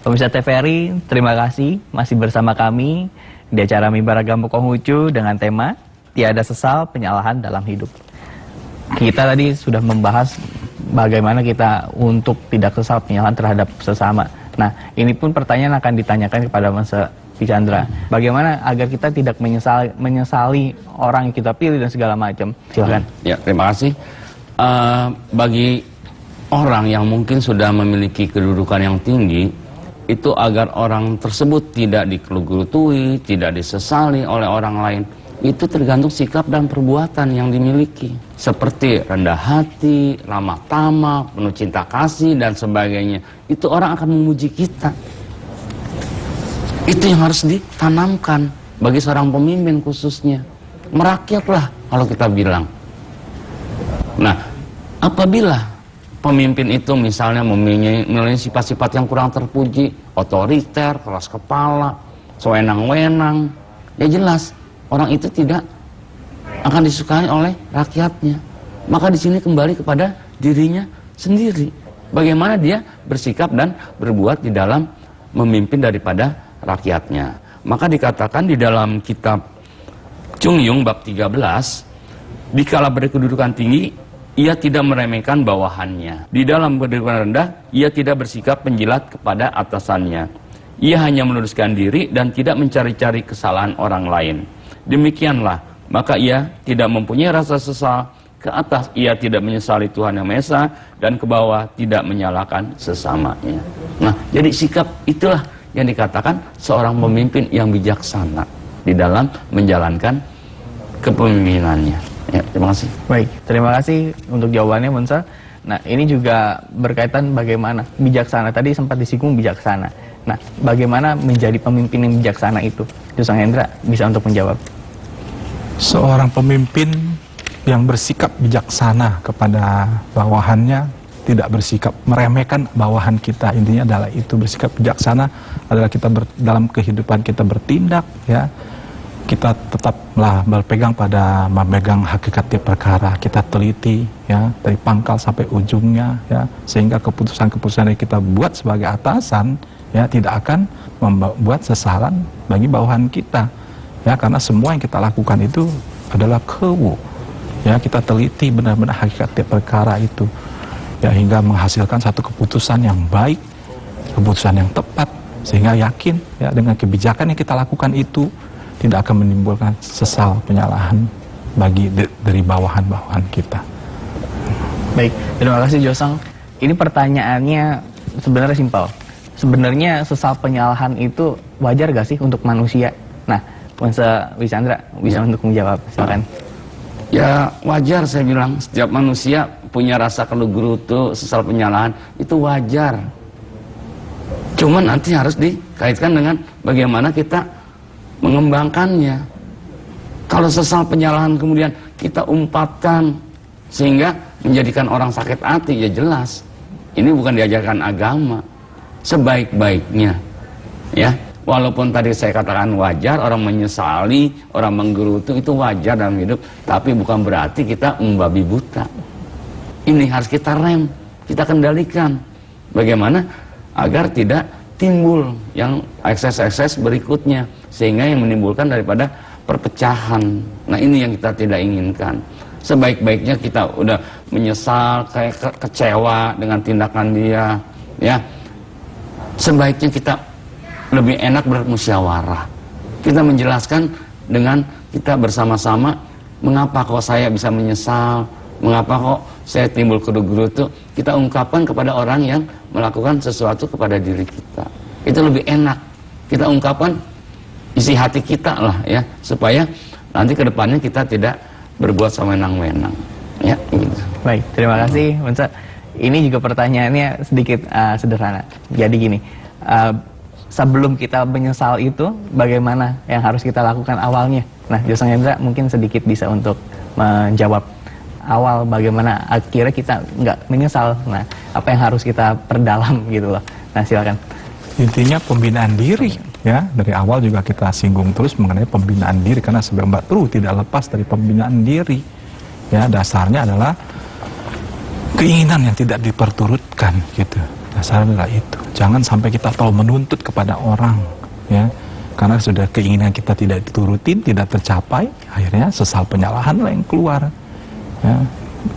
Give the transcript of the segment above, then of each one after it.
Pemirsa TVRI, terima kasih masih bersama kami di acara Mimbar Agama Konghucu dengan tema Tiada Sesal Penyalahan dalam Hidup. Kita tadi sudah membahas bagaimana kita untuk tidak sesal penyalahan terhadap sesama. Nah, ini pun pertanyaan akan ditanyakan kepada Mas Wijandra. Bagaimana agar kita tidak menyesali orang yang kita pilih dan segala macam. Silakan. Ya, terima kasih. Bagi orang yang mungkin sudah memiliki kedudukan yang tinggi, itu agar orang tersebut tidak dikelugutui, tidak disesali oleh orang lain, itu tergantung sikap dan perbuatan yang dimiliki. Seperti rendah hati, ramah tamah, penuh cinta kasih, dan sebagainya. Itu orang akan memuji kita. Itu yang harus ditanamkan bagi seorang pemimpin khususnya. Merakyatlah kalau kita bilang. Nah, apabila pemimpin itu misalnya memiliki sifat-sifat yang kurang terpuji, otoriter, keras kepala, sewenang-wenang, ya jelas orang itu tidak akan disukai oleh rakyatnya. Maka di sini kembali kepada dirinya sendiri. Bagaimana dia bersikap dan berbuat di dalam memimpin daripada rakyatnya. Maka dikatakan di dalam kitab Chung Yung bab 13, dikala berkedudukan tinggi, ia tidak meremehkan bawahannya. Di dalam kedudukan rendah, ia tidak bersikap penjilat kepada atasannya. Ia hanya meluruskan diri dan tidak mencari-cari kesalahan orang lain. Demikianlah, maka ia tidak mempunyai rasa sesal. Ke atas ia tidak menyesali Tuhan Yang Maha Esa, dan ke bawah tidak menyalahkan sesamanya. Nah, jadi sikap itulah yang dikatakan seorang pemimpin yang bijaksana di dalam menjalankan kepemimpinannya. Ya, terima kasih. Baik, terima kasih untuk jawabannya, Munsal. Nah, ini juga berkaitan bagaimana bijaksana. Tadi sempat disinggung bijaksana. Nah, bagaimana menjadi pemimpin yang bijaksana itu? Jusang Hendra bisa untuk menjawab. Seorang pemimpin yang bersikap bijaksana kepada bawahannya, tidak bersikap meremehkan bawahan kita. Intinya adalah itu, bersikap bijaksana adalah kita dalam kehidupan kita bertindak, ya. Kita tetaplah berpegang pada memegang hakikat tiap perkara, kita teliti, ya, dari pangkal sampai ujungnya, ya, sehingga keputusan-keputusan yang kita buat sebagai atasan, ya, tidak akan membuat kesalahan bagi bawahan kita, ya, karena semua yang kita lakukan itu adalah kewu, ya, kita teliti benar-benar hakikat tiap perkara itu, ya, hingga menghasilkan satu keputusan yang baik, keputusan yang tepat, sehingga yakin, ya, dengan kebijakan yang kita lakukan itu tidak akan menimbulkan sesal penyalahan bagi dari bawahan-bawahan kita. Baik, terima kasih Josang. Ini pertanyaannya sebenarnya simpel. Sebenarnya sesal penyalahan itu wajar gak sih untuk manusia? Nah, Mas Wijandra bisa untuk menjawab, silakan. Ya, wajar saya bilang. Setiap manusia punya rasa kelugurutu, sesal penyalahan, itu wajar. Cuman nanti harus dikaitkan dengan bagaimana kita mengembangkannya. Kalau sesal penyalahan kemudian kita umpatkan sehingga menjadikan orang sakit hati, ya jelas ini bukan diajarkan agama. Sebaik-baiknya, ya, walaupun tadi saya katakan wajar orang menyesali, orang menggerutu, itu wajar dalam hidup, tapi bukan berarti kita membabi buta. Ini harus kita rem, kita kendalikan. Bagaimana agar tidak timbul yang ekses-ekses berikutnya, sehingga yang menimbulkan daripada perpecahan. Nah, ini yang kita tidak inginkan. Sebaik-baiknya kita udah menyesal, kayak kecewa dengan tindakan dia, ya. Sebaiknya kita lebih enak bermusyawarah. Kita menjelaskan dengan kita bersama-sama, mengapa kok saya bisa menyesal, mengapa kok saya timbul keruh-gerutu. Kita ungkapkan kepada orang yang melakukan sesuatu kepada diri kita. Itu lebih enak. Kita ungkapkan isi hati kita lah, ya, supaya nanti ke depannya kita tidak berbuat sewenang-wenang, ya, gitu. Baik, terima kasih Munsal. Ini juga pertanyaannya sedikit sederhana. Jadi gini, sebelum kita menyesal itu, bagaimana yang harus kita lakukan awalnya? Nah, Jusang Hendra mungkin sedikit bisa untuk menjawab awal bagaimana akhirnya kita nggak menyesal. Nah, apa yang harus kita perdalam gitu loh. Nah, silakan. Intinya pembinaan diri, ya. Dari awal juga kita singgung terus mengenai pembinaan diri, karena sebab Batu tidak lepas dari pembinaan diri. Ya, dasarnya adalah keinginan yang tidak diperturutkan, gitu. Dasarnya adalah itu. Jangan sampai kita terlalu menuntut kepada orang, ya. Karena sudah keinginan kita tidak diturutin, tidak tercapai, akhirnya sesal penyalahan lah yang keluar. Ya.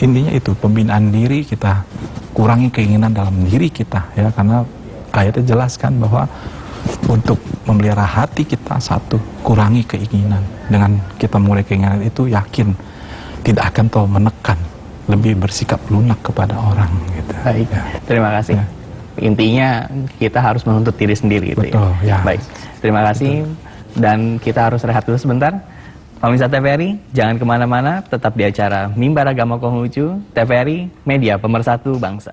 Intinya itu, pembinaan diri, kita kurangi keinginan dalam diri kita, ya. Karena ayatnya jelaskan bahwa untuk memelihara hati kita, satu, kurangi keinginan. Dengan kita mulai keinginan itu, yakin tidak akan terlalu menekan, lebih bersikap lunak kepada orang, gitu. Baik, ya. Terima kasih. Ya. Intinya kita harus menuntut diri sendiri, gitu. Betul, ya. Baik, terima kasih. Dan kita harus rehat dulu sebentar. Pemirsa TVRI, jangan kemana-mana, tetap di acara Mimbar Agama Konghucu, TVRI, media pemersatu bangsa.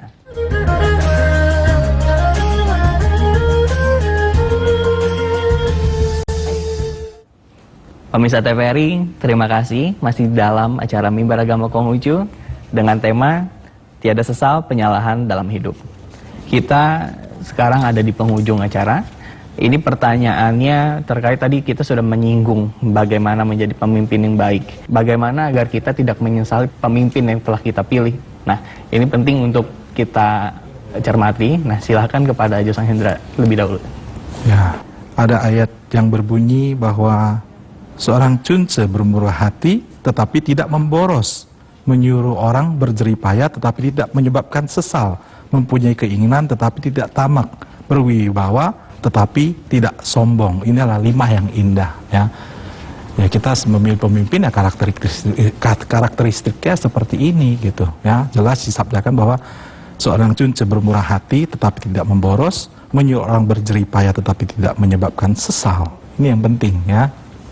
Pemirsa TVRI, terima kasih masih dalam acara Mimbar Agama Konghucu dengan tema Tiada Sesal Penyalahan dalam Hidup. Kita sekarang ada di penghujung acara. Ini pertanyaannya terkait tadi kita sudah menyinggung bagaimana menjadi pemimpin yang baik. Bagaimana agar kita tidak menyesali pemimpin yang telah kita pilih. Nah, ini penting untuk kita cermati. Nah, silahkan kepada Josang Hendra lebih dahulu. Ya, ada ayat yang berbunyi bahwa seorang cunce bermurah hati tetapi tidak memboros, menyuruh orang berjeripaya tetapi tidak menyebabkan sesal, mempunyai keinginan tetapi tidak tamak, berwibawa tetapi tidak sombong. Ini adalah 5 yang indah, ya. Ya, kita memilih pemimpin ya karakteristiknya seperti ini, gitu, ya. Jelas disabdakan bahwa seorang cunce bermurah hati tetapi tidak memboros, menyuruh orang berjeripaya tetapi tidak menyebabkan sesal. Ini yang penting, ya.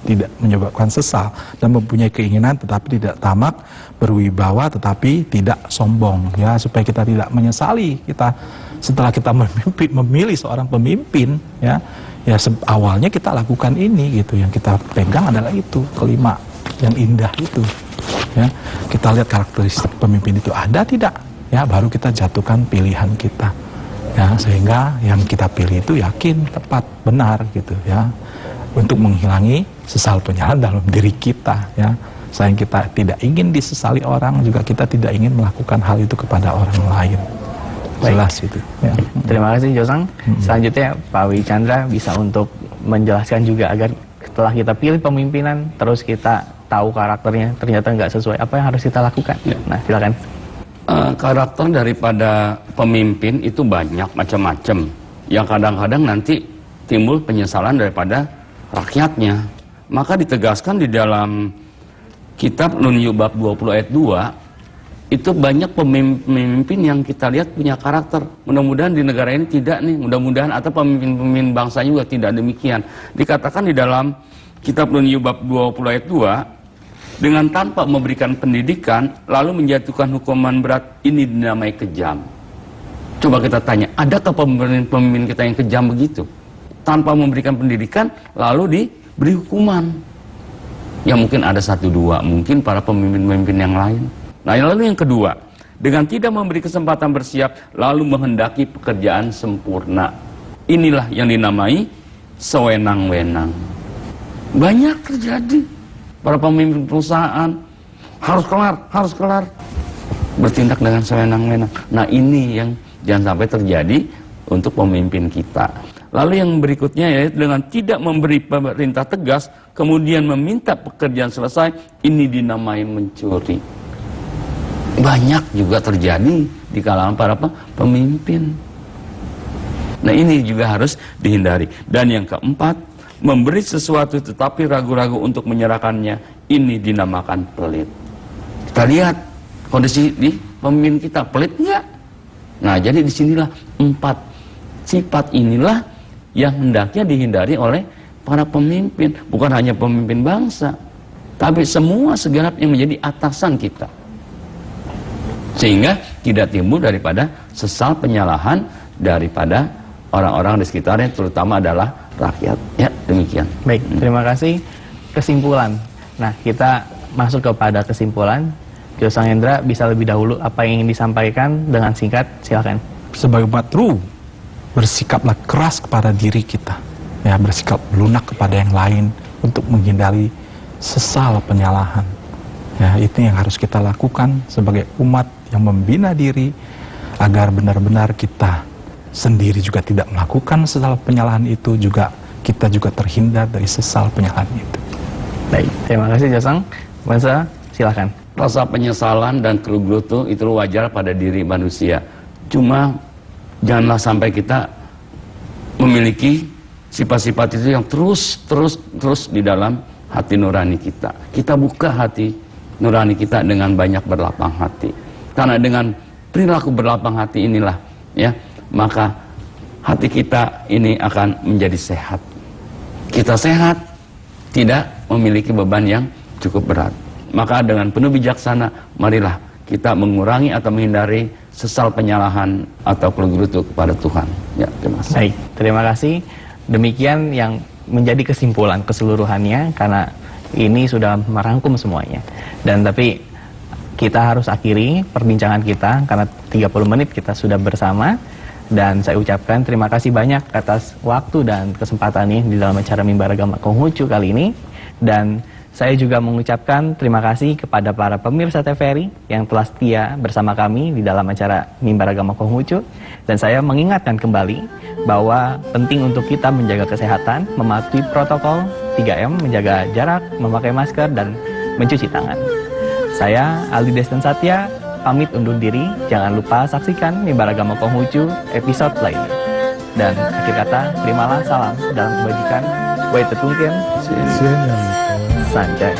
Tidak menyebabkan sesal, dan mempunyai keinginan tetapi tidak tamak, berwibawa tetapi tidak sombong, ya, supaya kita tidak menyesali kita setelah kita memilih seorang pemimpin, ya. Ya, awalnya kita lakukan ini, gitu. Yang kita pegang adalah itu, kelima yang indah itu, ya. Kita lihat karakteristik pemimpin itu ada tidak, ya, baru kita jatuhkan pilihan kita, ya, sehingga yang kita pilih itu yakin, tepat, benar, gitu, ya, untuk menghilangi sesal penyalahan dalam diri kita, ya. Selain kita tidak ingin disesali orang, juga kita tidak ingin melakukan hal itu kepada orang lain. Jelas itu, ya. Terima kasih Josang. Selanjutnya Pak Wi Chandra bisa untuk menjelaskan juga agar setelah kita pilih pemimpinan terus kita tahu karakternya ternyata nggak sesuai, apa yang harus kita lakukan, ya. Nah, silakan. Karakter daripada pemimpin itu banyak macam-macam, yang kadang-kadang nanti timbul penyesalan daripada rakyatnya. Maka ditegaskan di dalam kitab Nun bab 20 ayat 2, itu banyak pemimpin yang kita lihat punya karakter. Mudah-mudahan di negara ini tidak nih, mudah-mudahan atau pemimpin-pemimpin bangsa juga tidak demikian. Dikatakan di dalam kitab Nun bab 20 ayat 2, dengan tanpa memberikan pendidikan lalu menjatuhkan hukuman berat, ini dinamai kejam. Coba kita tanya, adakah pemimpin kita yang kejam begitu? Tanpa memberikan pendidikan lalu diberi hukuman. Ya mungkin ada 1-2, mungkin para pemimpin-pemimpin yang lain. Nah, lalu yang kedua, dengan tidak memberi kesempatan bersiap lalu menghendaki pekerjaan sempurna. Inilah yang dinamai sewenang-wenang. Banyak terjadi. Para pemimpin perusahaan harus kelar, bertindak dengan sewenang-wenang. Nah, ini yang jangan sampai terjadi untuk pemimpin kita. Lalu yang berikutnya yaitu dengan tidak memberi perintah tegas, kemudian meminta pekerjaan selesai, ini dinamai mencuri. Banyak juga terjadi di kalangan para pemimpin. Nah, ini juga harus dihindari. Dan yang keempat, memberi sesuatu tetapi ragu-ragu untuk menyerahkannya, ini dinamakan pelit. Kita lihat kondisi di pemimpin kita, pelit enggak? Nah, jadi disinilah 4 sifat inilah yang hendaknya dihindari oleh para pemimpin, bukan hanya pemimpin bangsa, tapi semua segenap yang menjadi atasan kita, sehingga tidak timbul daripada sesal penyalahan daripada orang-orang di sekitarnya, terutama adalah rakyat. Ya, demikian. Baik, terima kasih. Kesimpulan. Nah, kita masuk kepada kesimpulan. Josang Hendra bisa lebih dahulu apa yang ingin disampaikan dengan singkat, silakan. Sebagai umat Ru, bersikaplah keras kepada diri kita, ya, bersikap lunak kepada yang lain untuk menghindari sesal penyalahan. Ya, itu yang harus kita lakukan sebagai umat yang membina diri agar benar-benar kita sendiri juga tidak melakukan sesal penyalahan itu, juga kita juga terhindar dari sesal penyalahan itu. Baik, terima kasih Josang. Bangsa, silakan. Rasa penyesalan dan keluh itu wajar pada diri manusia. Cuma janganlah sampai kita memiliki sifat-sifat itu yang terus di dalam hati nurani kita. Kita buka hati nurani kita dengan banyak berlapang hati. Karena dengan perilaku berlapang hati inilah, ya, maka hati kita ini akan menjadi sehat. Kita sehat, tidak memiliki beban yang cukup berat. Maka dengan penuh bijaksana, marilah kita mengurangi atau menghindari sesal penyalahan atau keluh kepada Tuhan. Ya, terima kasih. Baik, terima kasih. Demikian yang menjadi kesimpulan keseluruhannya, karena ini sudah merangkum semuanya. Dan tapi kita harus akhiri perbincangan kita karena 30 menit kita sudah bersama. Dan saya ucapkan terima kasih banyak atas waktu dan kesempatannya di dalam acara Mimbar Agama Konghucu kali ini. Dan saya juga mengucapkan terima kasih kepada para pemirsa TVRI yang telah setia bersama kami di dalam acara Mimbar Agama Konghucu. Dan saya mengingatkan kembali bahwa penting untuk kita menjaga kesehatan, mematuhi protokol 3M, menjaga jarak, memakai masker, dan mencuci tangan. Saya Aldi Destan Satya, pamit undur diri. Jangan lupa saksikan Mimbar Agama Konghucu episode lainnya. Dan akhir kata, terimalah salam dalam kebajikan. Wai Tetungken, Sanjay.